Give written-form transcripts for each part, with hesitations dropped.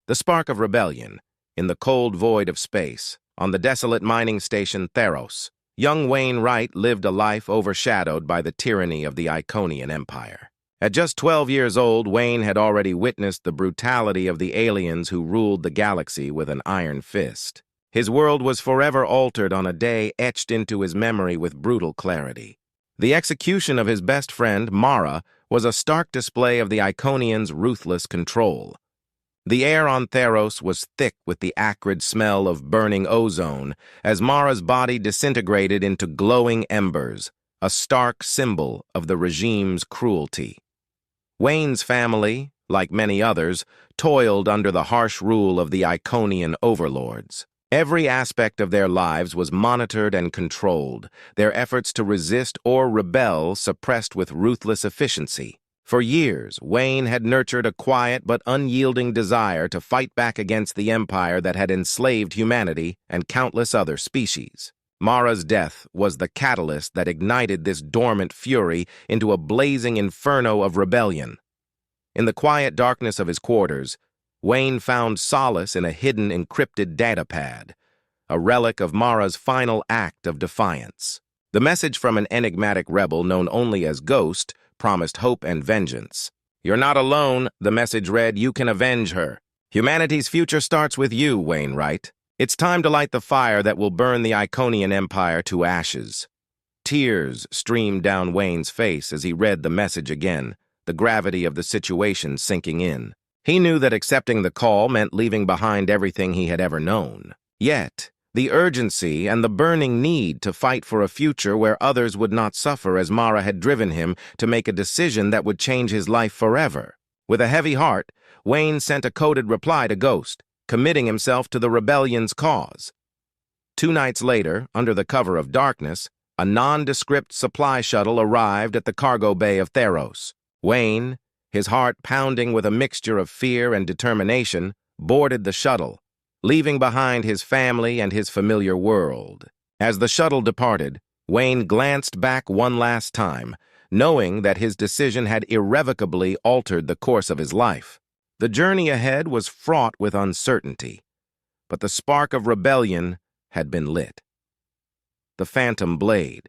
The spark of rebellion, in the cold void of space, on the desolate mining station Theros, young Wayne Wright lived a life overshadowed by the tyranny of the Iconian Empire. At just 12 years old, Wayne had already witnessed the brutality of the aliens who ruled the galaxy with an iron fist. His world was forever altered on a day etched into his memory with brutal clarity. The execution of his best friend, Mara, was a stark display of the Iconians' ruthless control. The air on Theros was thick with the acrid smell of burning ozone as Mara's body disintegrated into glowing embers, a stark symbol of the regime's cruelty. Wayne's family, like many others, toiled under the harsh rule of the Iconian overlords. Every aspect of their lives was monitored and controlled, their efforts to resist or rebel suppressed with ruthless efficiency. For years, Wayne had nurtured a quiet but unyielding desire to fight back against the empire that had enslaved humanity and countless other species. Mara's death was the catalyst that ignited this dormant fury into a blazing inferno of rebellion. In the quiet darkness of his quarters, Wayne found solace in a hidden encrypted datapad, a relic of Mara's final act of defiance. The message from an enigmatic rebel known only as Ghost promised hope and vengeance. "You're not alone," the message read. "You can avenge her. Humanity's future starts with you, Wayne Wright. It's time to light the fire that will burn the Iconian Empire to ashes." Tears streamed down Wayne's face as he read the message again, the gravity of the situation sinking in. He knew that accepting the call meant leaving behind everything he had ever known. Yet, the urgency and the burning need to fight for a future where others would not suffer as Mara had driven him to make a decision that would change his life forever. With a heavy heart, Wayne sent a coded reply to Ghost, committing himself to the rebellion's cause. 2 nights later, under the cover of darkness, a nondescript supply shuttle arrived at the cargo bay of Theros. Wayne, his heart pounding with a mixture of fear and determination, boarded the shuttle, leaving behind his family and his familiar world. As the shuttle departed, Wayne glanced back one last time, knowing that his decision had irrevocably altered the course of his life. The journey ahead was fraught with uncertainty, but the spark of rebellion had been lit. The Phantom Blade.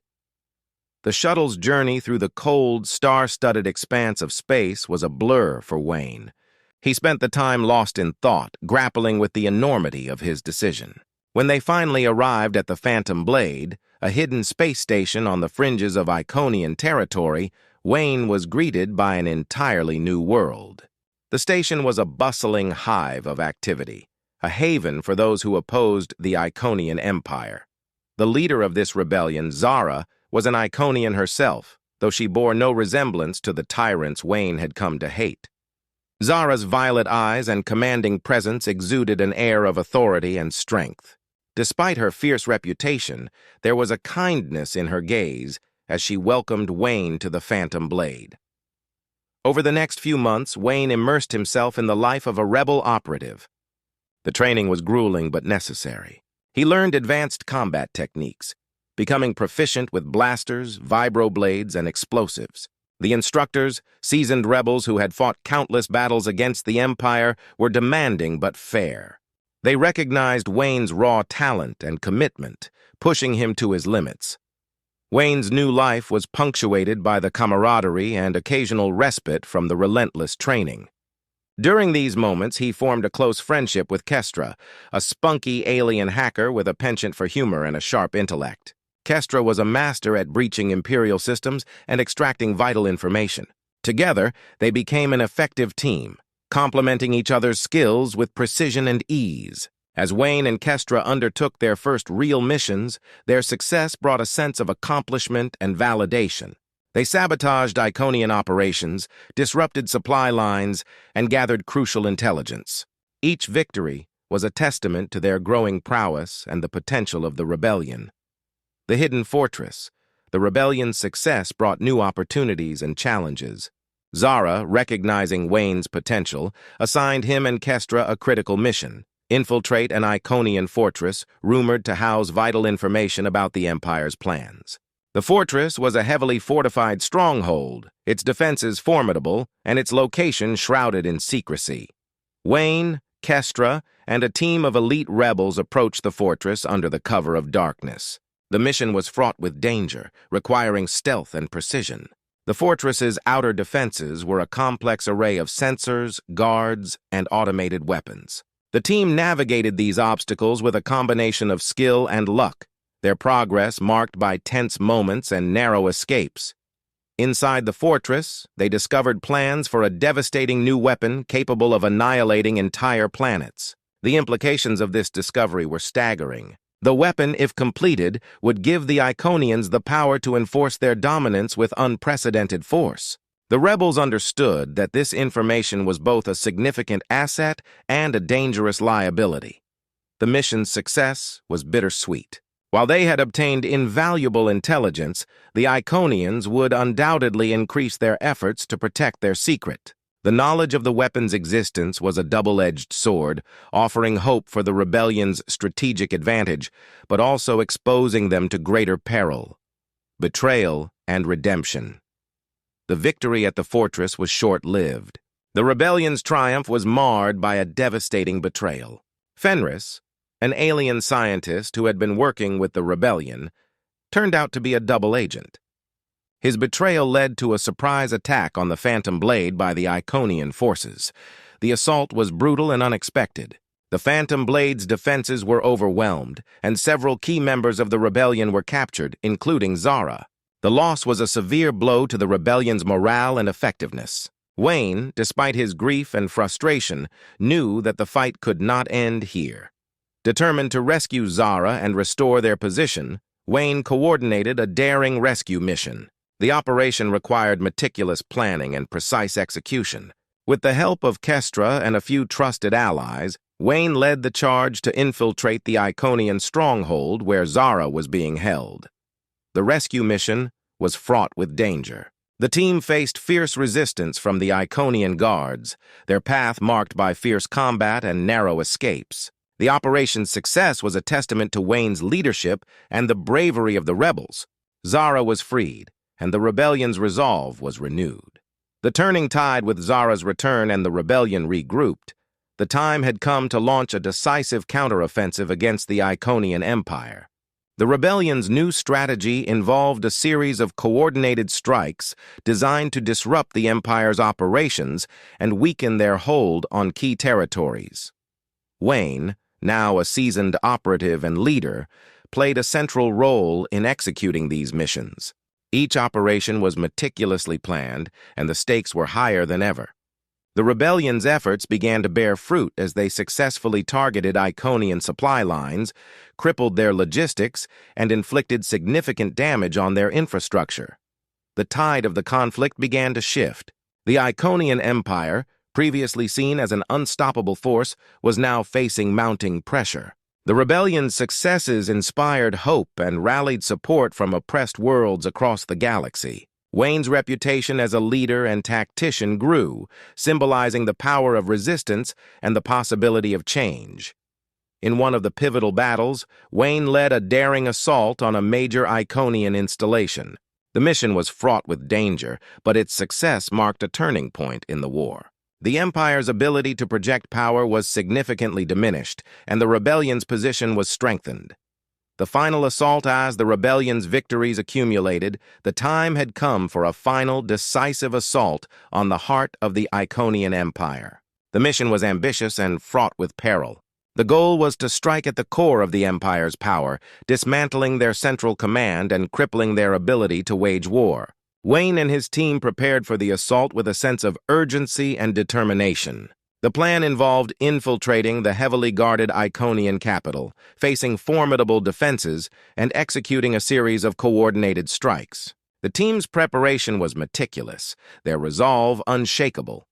The shuttle's journey through the cold, star-studded expanse of space was a blur for Wayne. He spent the time lost in thought, grappling with the enormity of his decision. When they finally arrived at the Phantom Blade, a hidden space station on the fringes of Iconian territory, Wayne was greeted by an entirely new world. The station was a bustling hive of activity, a haven for those who opposed the Iconian Empire. The leader of this rebellion, Zara, was an Iconian herself, though she bore no resemblance to the tyrants Wayne had come to hate. Zara's violet eyes and commanding presence exuded an air of authority and strength. Despite her fierce reputation, there was a kindness in her gaze as she welcomed Wayne to the Phantom Blade. Over the next few months, Wayne immersed himself in the life of a rebel operative. The training was grueling but necessary. He learned advanced combat techniques, becoming proficient with blasters, vibroblades, and explosives. The instructors, seasoned rebels who had fought countless battles against the Empire, were demanding but fair. They recognized Wayne's raw talent and commitment, pushing him to his limits. Wayne's new life was punctuated by the camaraderie and occasional respite from the relentless training. During these moments, he formed a close friendship with Kestra, a spunky alien hacker with a penchant for humor and a sharp intellect. Kestra was a master at breaching Imperial systems and extracting vital information. Together, they became an effective team, complementing each other's skills with precision and ease. As Wayne and Kestra undertook their first real missions, their success brought a sense of accomplishment and validation. They sabotaged Iconian operations, disrupted supply lines, and gathered crucial intelligence. Each victory was a testament to their growing prowess and the potential of the rebellion. The Hidden Fortress. The rebellion's success brought new opportunities and challenges. Zara, recognizing Wayne's potential, assigned him and Kestra a critical mission: infiltrate an Iconian fortress rumored to house vital information about the Empire's plans. The fortress was a heavily fortified stronghold, its defenses formidable, and its location shrouded in secrecy. Wayne, Kestra, and a team of elite rebels approached the fortress under the cover of darkness. The mission was fraught with danger, requiring stealth and precision. The fortress's outer defenses were a complex array of sensors, guards, and automated weapons. The team navigated these obstacles with a combination of skill and luck, their progress marked by tense moments and narrow escapes. Inside the fortress, they discovered plans for a devastating new weapon capable of annihilating entire planets. The implications of this discovery were staggering. The weapon, if completed, would give the Iconians the power to enforce their dominance with unprecedented force. The rebels understood that this information was both a significant asset and a dangerous liability. The mission's success was bittersweet. While they had obtained invaluable intelligence, the Iconians would undoubtedly increase their efforts to protect their secret. The knowledge of the weapon's existence was a double-edged sword, offering hope for the rebellion's strategic advantage, but also exposing them to greater peril, betrayal, and redemption. The victory at the fortress was short-lived. The rebellion's triumph was marred by a devastating betrayal. Fenris, an alien scientist who had been working with the rebellion, turned out to be a double agent. His betrayal led to a surprise attack on the Phantom Blade by the Iconian forces. The assault was brutal and unexpected. The Phantom Blade's defenses were overwhelmed, and several key members of the rebellion were captured, including Zara. The loss was a severe blow to the rebellion's morale and effectiveness. Wayne, despite his grief and frustration, knew that the fight could not end here. Determined to rescue Zara and restore their position, Wayne coordinated a daring rescue mission. The operation required meticulous planning and precise execution. With the help of Kestra and a few trusted allies, Wayne led the charge to infiltrate the Iconian stronghold where Zara was being held. The rescue mission was fraught with danger. The team faced fierce resistance from the Iconian guards, their path marked by fierce combat and narrow escapes. The operation's success was a testament to Wayne's leadership and the bravery of the rebels. Zara was freed, and the rebellion's resolve was renewed. The turning tide with Zara's return and the rebellion regrouped, the time had come to launch a decisive counteroffensive against the Iconian Empire. The rebellion's new strategy involved a series of coordinated strikes designed to disrupt the Empire's operations and weaken their hold on key territories. Wayne, now a seasoned operative and leader, played a central role in executing these missions. Each operation was meticulously planned, and the stakes were higher than ever. The rebellion's efforts began to bear fruit as they successfully targeted Iconian supply lines, crippled their logistics, and inflicted significant damage on their infrastructure. The tide of the conflict began to shift. The Iconian Empire, previously seen as an unstoppable force, was now facing mounting pressure. The rebellion's successes inspired hope and rallied support from oppressed worlds across the galaxy. Wayne's reputation as a leader and tactician grew, symbolizing the power of resistance and the possibility of change. In one of the pivotal battles, Wayne led a daring assault on a major Iconian installation. The mission was fraught with danger, but its success marked a turning point in the war. The Empire's ability to project power was significantly diminished, and the rebellion's position was strengthened. The final assault, as the rebellion's victories accumulated, the time had come for a final, decisive assault on the heart of the Iconian Empire. The mission was ambitious and fraught with peril. The goal was to strike at the core of the Empire's power, dismantling their central command and crippling their ability to wage war. Wayne and his team prepared for the assault with a sense of urgency and determination. The plan involved infiltrating the heavily guarded Iconian capital, facing formidable defenses, and executing a series of coordinated strikes. The team's preparation was meticulous, their resolve unshakable.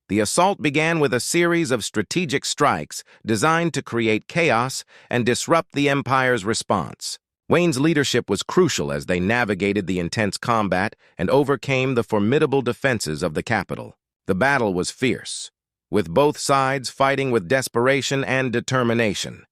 The assault began with a series of strategic strikes designed to create chaos and disrupt the Empire's response. Wayne's leadership was crucial as they navigated the intense combat and overcame the formidable defenses of the capital. The battle was fierce, with both sides fighting with desperation and determination.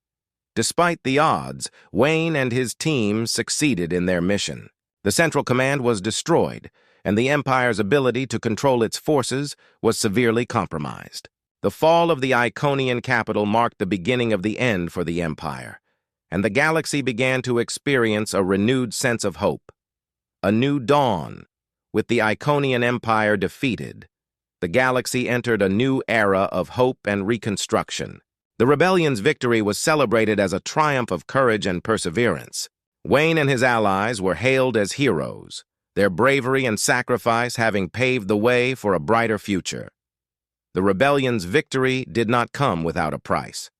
Despite the odds, Wayne and his team succeeded in their mission. The Central Command was destroyed, and the Empire's ability to control its forces was severely compromised. The fall of the Iconian capital marked the beginning of the end for the Empire, and the galaxy began to experience a renewed sense of hope. A new dawn. With the Iconian Empire defeated, the galaxy entered a new era of hope and reconstruction. The rebellion's victory was celebrated as a triumph of courage and perseverance. Wayne and his allies were hailed as heroes, their bravery and sacrifice having paved the way for a brighter future. The rebellion's victory did not come without a price.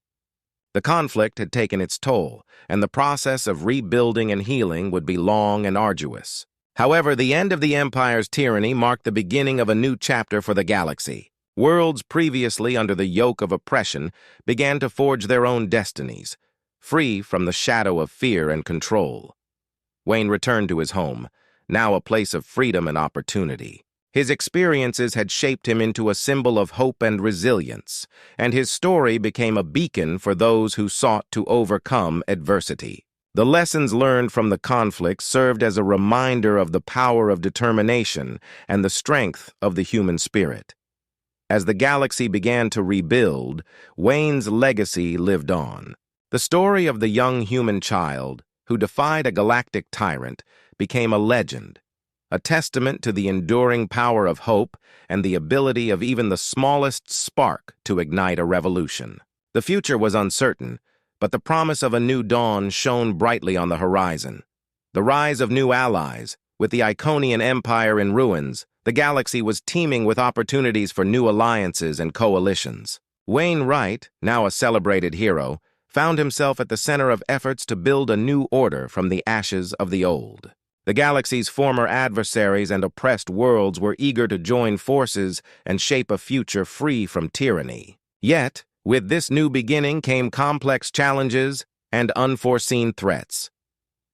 The conflict had taken its toll, and the process of rebuilding and healing would be long and arduous. However, the end of the Empire's tyranny marked the beginning of a new chapter for the galaxy. Worlds previously under the yoke of oppression began to forge their own destinies, free from the shadow of fear and control. Wayne returned to his home, now a place of freedom and opportunity. His experiences had shaped him into a symbol of hope and resilience, and his story became a beacon for those who sought to overcome adversity. The lessons learned from the conflict served as a reminder of the power of determination and the strength of the human spirit. As the galaxy began to rebuild, Wayne's legacy lived on. The story of the young human child who defied a galactic tyrant became a legend, a testament to the enduring power of hope and the ability of even the smallest spark to ignite a revolution. The future was uncertain, but the promise of a new dawn shone brightly on the horizon. The rise of new allies, with the Iconian Empire in ruins, the galaxy was teeming with opportunities for new alliances and coalitions. Wayne Wright, now a celebrated hero, found himself at the center of efforts to build a new order from the ashes of the old. The galaxy's former adversaries and oppressed worlds were eager to join forces and shape a future free from tyranny. Yet, with this new beginning came complex challenges and unforeseen threats.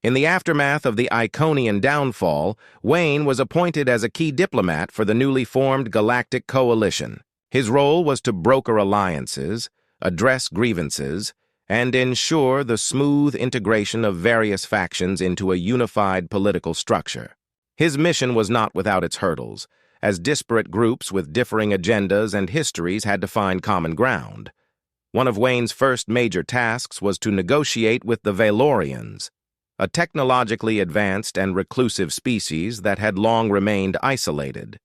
In the aftermath of the Iconian downfall, Wayne was appointed as a key diplomat for the newly formed Galactic Coalition. His role was to broker alliances, address grievances, and ensure the smooth integration of various factions into a unified political structure. His mission was not without its hurdles, as disparate groups with differing agendas and histories had to find common ground. One of Wayne's first major tasks was to negotiate with the Valorians, a technologically advanced and reclusive species that had long remained isolated.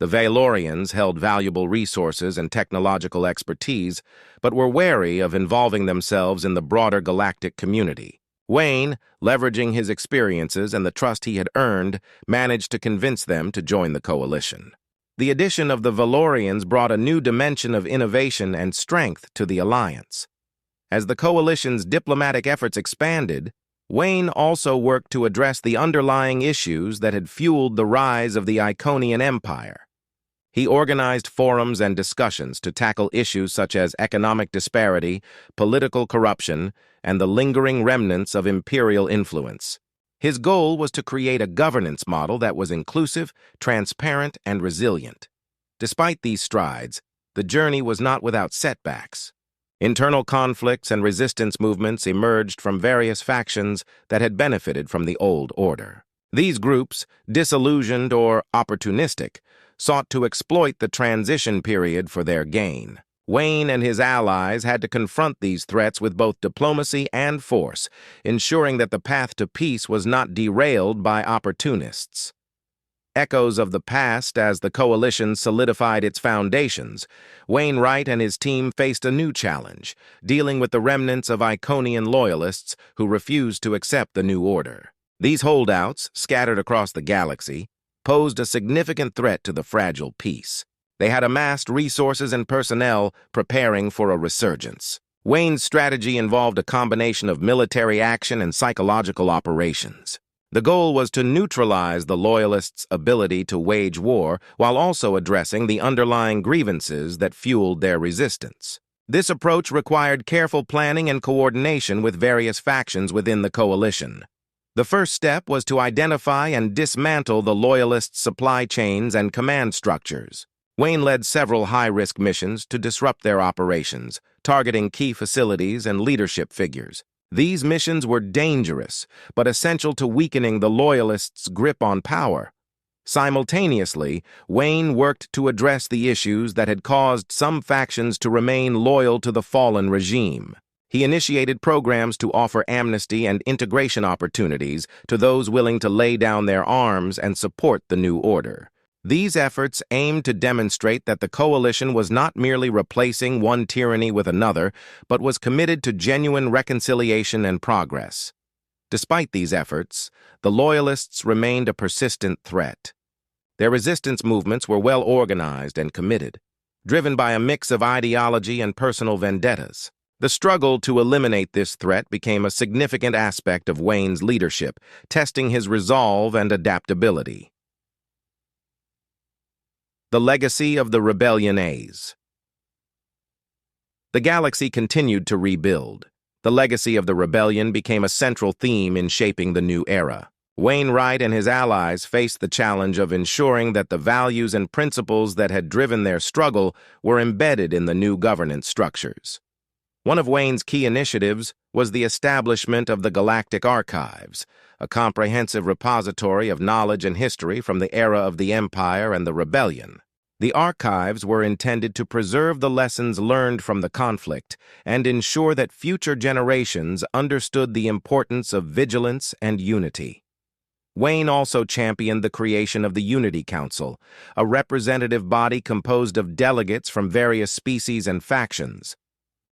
The Valorians held valuable resources and technological expertise, but were wary of involving themselves in the broader galactic community. Wayne, leveraging his experiences and the trust he had earned, managed to convince them to join the coalition. The addition of the Valorians brought a new dimension of innovation and strength to the alliance. As the coalition's diplomatic efforts expanded, Wayne also worked to address the underlying issues that had fueled the rise of the Iconian Empire. He organized forums and discussions to tackle issues such as economic disparity, political corruption, and the lingering remnants of imperial influence. His goal was to create a governance model that was inclusive, transparent, and resilient. Despite these strides, the journey was not without setbacks. Internal conflicts and resistance movements emerged from various factions that had benefited from the old order. These groups, disillusioned or opportunistic, sought to exploit the transition period for their gain. Wayne and his allies had to confront these threats with both diplomacy and force, ensuring that the path to peace was not derailed by opportunists. Echoes of the past as the coalition solidified its foundations, Wayne Wright and his team faced a new challenge, dealing with the remnants of Iconian loyalists who refused to accept the new order. These holdouts, scattered across the galaxy, posed a significant threat to the fragile peace. They had amassed resources and personnel preparing for a resurgence. Wayne's strategy involved a combination of military action and psychological operations. The goal was to neutralize the Loyalists' ability to wage war while also addressing the underlying grievances that fueled their resistance. This approach required careful planning and coordination with various factions within the coalition. The first step was to identify and dismantle the Loyalist supply chains and command structures. Wayne led several high-risk missions to disrupt their operations, targeting key facilities and leadership figures. These missions were dangerous, but essential to weakening the Loyalists' grip on power. Simultaneously, Wayne worked to address the issues that had caused some factions to remain loyal to the fallen regime. He initiated programs to offer amnesty and integration opportunities to those willing to lay down their arms and support the new order. These efforts aimed to demonstrate that the coalition was not merely replacing one tyranny with another, but was committed to genuine reconciliation and progress. Despite these efforts, the Loyalists remained a persistent threat. Their resistance movements were well organized and committed, driven by a mix of ideology and personal vendettas. The struggle to eliminate this threat became a significant aspect of Wayne's leadership, testing his resolve and adaptability. The legacy of the Rebellion A's. The galaxy continued to rebuild. The legacy of the rebellion became a central theme in shaping the new era. Wainwright and his allies faced the challenge of ensuring that the values and principles that had driven their struggle were embedded in the new governance structures. One of Wayne's key initiatives was the establishment of the Galactic Archives, a comprehensive repository of knowledge and history from the era of the Empire and the Rebellion. The archives were intended to preserve the lessons learned from the conflict and ensure that future generations understood the importance of vigilance and unity. Wayne also championed the creation of the Unity Council, a representative body composed of delegates from various species and factions.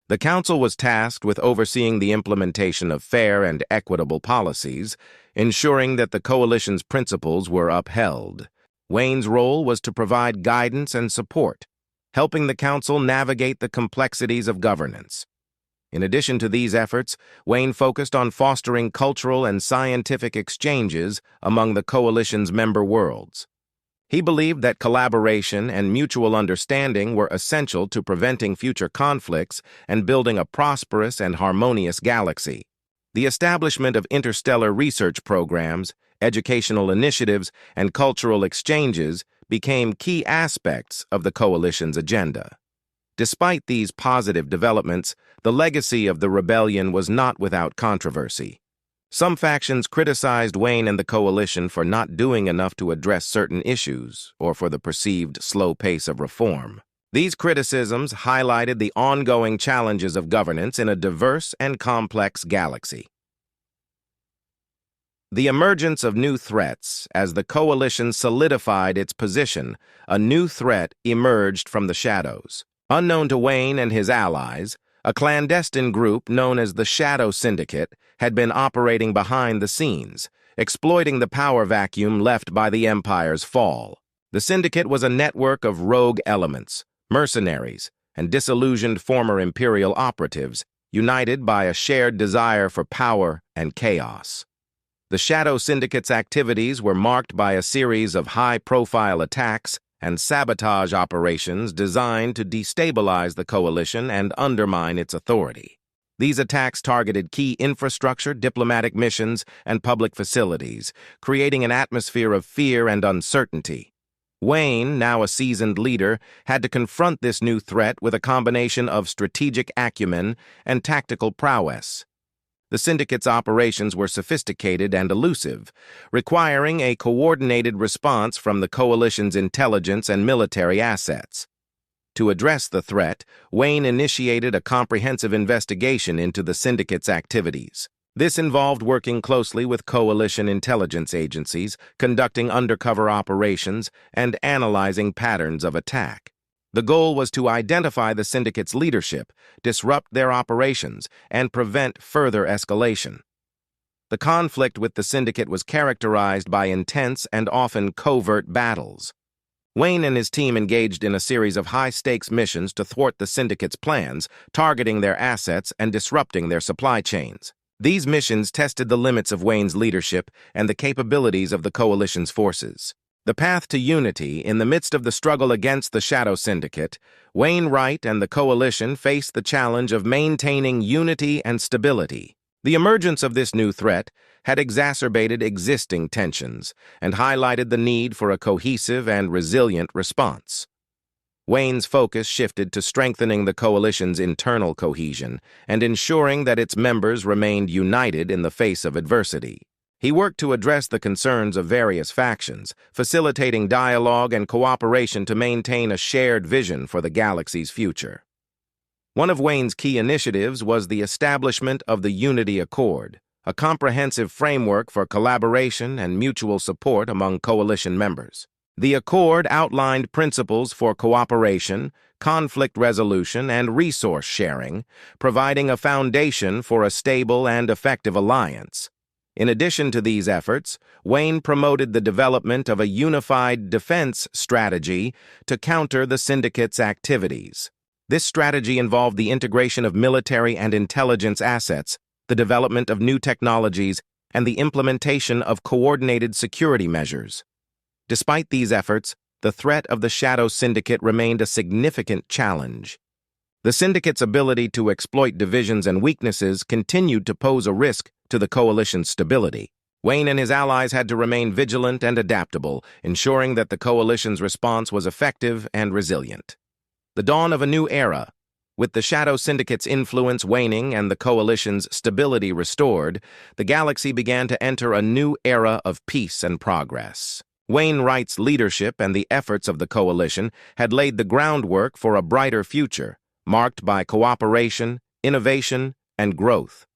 The council was tasked with overseeing the implementation of fair and equitable policies, ensuring that the coalition's principles were upheld. Wayne's role was to provide guidance and support, helping the council navigate the complexities of governance. In addition to these efforts, Wayne focused on fostering cultural and scientific exchanges among the coalition's member worlds. He believed that collaboration and mutual understanding were essential to preventing future conflicts and building a prosperous and harmonious galaxy. The establishment of interstellar research programs, educational initiatives, and cultural exchanges became key aspects of the coalition's agenda. Despite these positive developments, the legacy of the rebellion was not without controversy. Some factions criticized Wayne and the coalition for not doing enough to address certain issues or for the perceived slow pace of reform. These criticisms highlighted the ongoing challenges of governance in a diverse and complex galaxy. The emergence of new threats. As the coalition solidified its position, a new threat emerged from the shadows. Unknown to Wayne and his allies, a clandestine group known as the Shadow Syndicate had been operating behind the scenes, exploiting the power vacuum left by the Empire's fall. The Syndicate was a network of rogue elements, mercenaries, and disillusioned former Imperial operatives, united by a shared desire for power and chaos. The Shadow Syndicate's activities were marked by a series of high-profile attacks and sabotage operations designed to destabilize the coalition and undermine its authority. These attacks targeted key infrastructure, diplomatic missions, and public facilities, creating an atmosphere of fear and uncertainty. Wayne, now a seasoned leader, had to confront this new threat with a combination of strategic acumen and tactical prowess. The Syndicate's operations were sophisticated and elusive, requiring a coordinated response from the coalition's intelligence and military assets. To address the threat, Wayne initiated a comprehensive investigation into the Syndicate's activities. This involved working closely with coalition intelligence agencies, conducting undercover operations, and analyzing patterns of attack. The goal was to identify the Syndicate's leadership, disrupt their operations, and prevent further escalation. The conflict with the Syndicate was characterized by intense and often covert battles. Wayne and his team engaged in a series of high-stakes missions to thwart the Syndicate's plans, targeting their assets and disrupting their supply chains. These missions tested the limits of Wayne's leadership and the capabilities of the coalition's forces. The path to unity. In the midst of the struggle against the Shadow Syndicate, Wainwright and the coalition faced the challenge of maintaining unity and stability. The emergence of this new threat had exacerbated existing tensions and highlighted the need for a cohesive and resilient response. Wayne's focus shifted to strengthening the coalition's internal cohesion and ensuring that its members remained united in the face of adversity. He worked to address the concerns of various factions, facilitating dialogue and cooperation to maintain a shared vision for the galaxy's future. One of Wayne's key initiatives was the establishment of the Unity Accord, a comprehensive framework for collaboration and mutual support among coalition members. The Accord outlined principles for cooperation, conflict resolution, and resource sharing, providing a foundation for a stable and effective alliance. In addition to these efforts, Wayne promoted the development of a unified defense strategy to counter the Syndicate's activities. This strategy involved the integration of military and intelligence assets, the development of new technologies, and the implementation of coordinated security measures. Despite these efforts, the threat of the Shadow Syndicate remained a significant challenge. The Syndicate's ability to exploit divisions and weaknesses continued to pose a risk to the Coalition's stability. Wayne and his allies had to remain vigilant and adaptable, ensuring that the Coalition's response was effective and resilient. The dawn of a new era. With the Shadow Syndicate's influence waning and the Coalition's stability restored, the galaxy began to enter a new era of peace and progress. Wainwright's leadership and the efforts of the Coalition had laid the groundwork for a brighter future, marked by cooperation, innovation, and growth.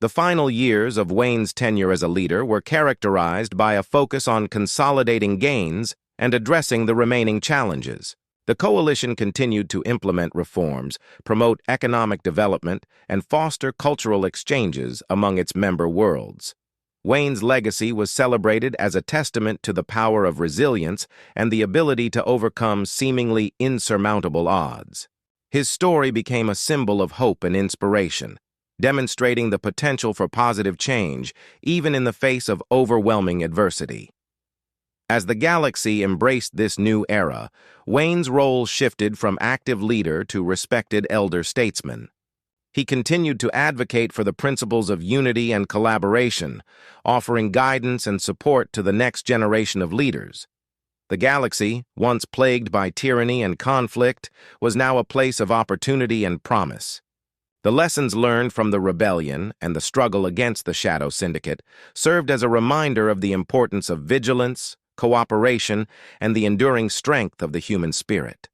The final years of Wayne's tenure as a leader were characterized by a focus on consolidating gains and addressing the remaining challenges. The Coalition continued to implement reforms, promote economic development, and foster cultural exchanges among its member worlds. Wayne's legacy was celebrated as a testament to the power of resilience and the ability to overcome seemingly insurmountable odds. His story became a symbol of hope and inspiration, demonstrating the potential for positive change, even in the face of overwhelming adversity. As the galaxy embraced this new era, Wayne's role shifted from active leader to respected elder statesman. He continued to advocate for the principles of unity and collaboration, offering guidance and support to the next generation of leaders. The galaxy, once plagued by tyranny and conflict, was now a place of opportunity and promise. The lessons learned from the rebellion and the struggle against the Shadow Syndicate served as a reminder of the importance of vigilance, cooperation, and the enduring strength of the human spirit.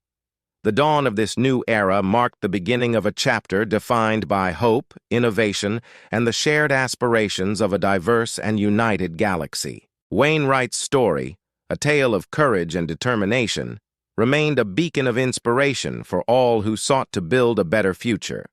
The dawn of this new era marked the beginning of a chapter defined by hope, innovation, and the shared aspirations of a diverse and united galaxy. Wainwright's story, a tale of courage and determination, remained a beacon of inspiration for all who sought to build a better future.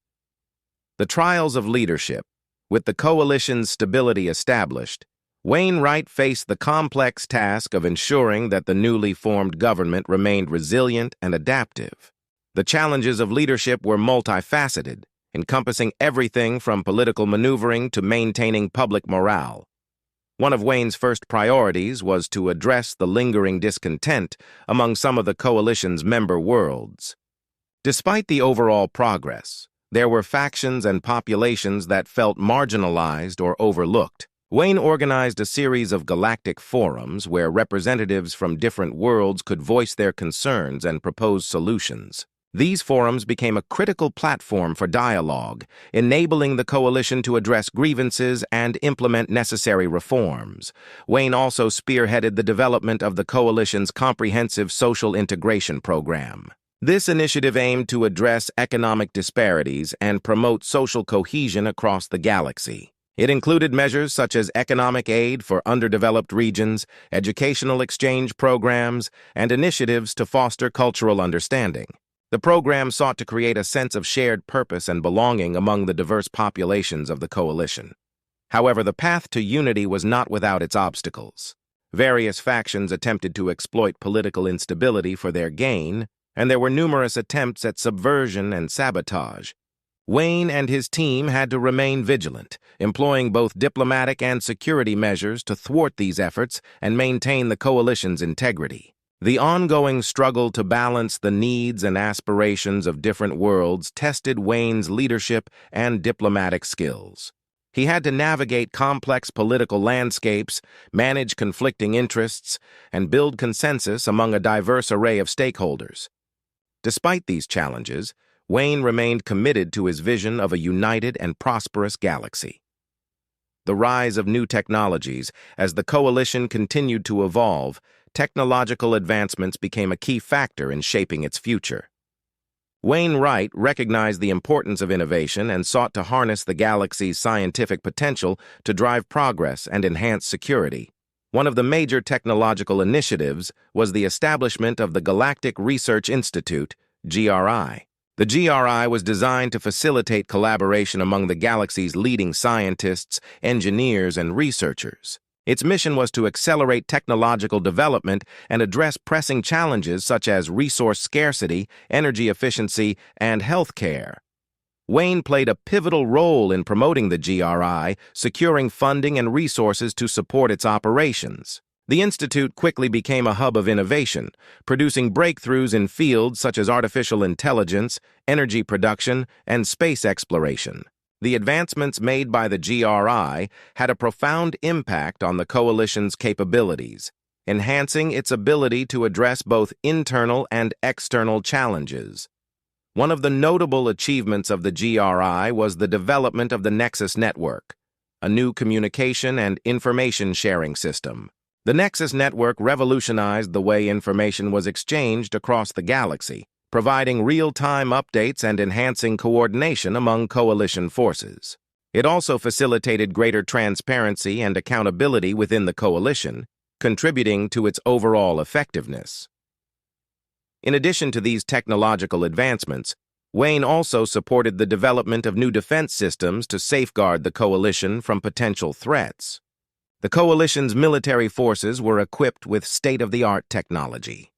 The trials of leadership. With the Coalition's stability established, Wainwright faced the complex task of ensuring that the newly formed government remained resilient and adaptive. The challenges of leadership were multifaceted, encompassing everything from political maneuvering to maintaining public morale. One of Wayne's first priorities was to address the lingering discontent among some of the Coalition's member worlds. Despite the overall progress, there were factions and populations that felt marginalized or overlooked. Wayne organized a series of galactic forums where representatives from different worlds could voice their concerns and propose solutions. These forums became a critical platform for dialogue, enabling the Coalition to address grievances and implement necessary reforms. Wayne also spearheaded the development of the Coalition's comprehensive social integration program. This initiative aimed to address economic disparities and promote social cohesion across the galaxy. It included measures such as economic aid for underdeveloped regions, educational exchange programs, and initiatives to foster cultural understanding. The program sought to create a sense of shared purpose and belonging among the diverse populations of the Coalition. However, the path to unity was not without its obstacles. Various factions attempted to exploit political instability for their gain, and there were numerous attempts at subversion and sabotage. Wayne and his team had to remain vigilant, employing both diplomatic and security measures to thwart these efforts and maintain the Coalition's integrity. The ongoing struggle to balance the needs and aspirations of different worlds tested Wayne's leadership and diplomatic skills. He had to navigate complex political landscapes, manage conflicting interests, and build consensus among a diverse array of stakeholders. Despite these challenges, Wayne remained committed to his vision of a united and prosperous galaxy. the rise of new technologies. As the coalition continued to evolve, technological advancements became a key factor in shaping its future. Wayne Wright recognized the importance of innovation and sought to harness the galaxy's scientific potential to drive progress and enhance security. One of the major technological initiatives was the establishment of the Galactic Research Institute, GRI. The GRI was designed to facilitate collaboration among the galaxy's leading scientists, engineers, and researchers. Its mission was to accelerate technological development and address pressing challenges such as resource scarcity, energy efficiency, and healthcare. Wayne played a pivotal role in promoting the GRI, securing funding and resources to support its operations. The institute quickly became a hub of innovation, producing breakthroughs in fields such as artificial intelligence, energy production, and space exploration. The advancements made by the GRI had a profound impact on the coalition's capabilities, enhancing its ability to address both internal and external challenges. One of the notable achievements of the GRI was the development of the Nexus Network, a new communication and information sharing system. The Nexus Network revolutionized the way information was exchanged across the galaxy, providing real-time updates and enhancing coordination among coalition forces. It also facilitated greater transparency and accountability within the coalition, contributing to its overall effectiveness. In addition to these technological advancements, Wayne also supported the development of new defense systems to safeguard the coalition from potential threats. The coalition's military forces were equipped with state-of-the-art technology,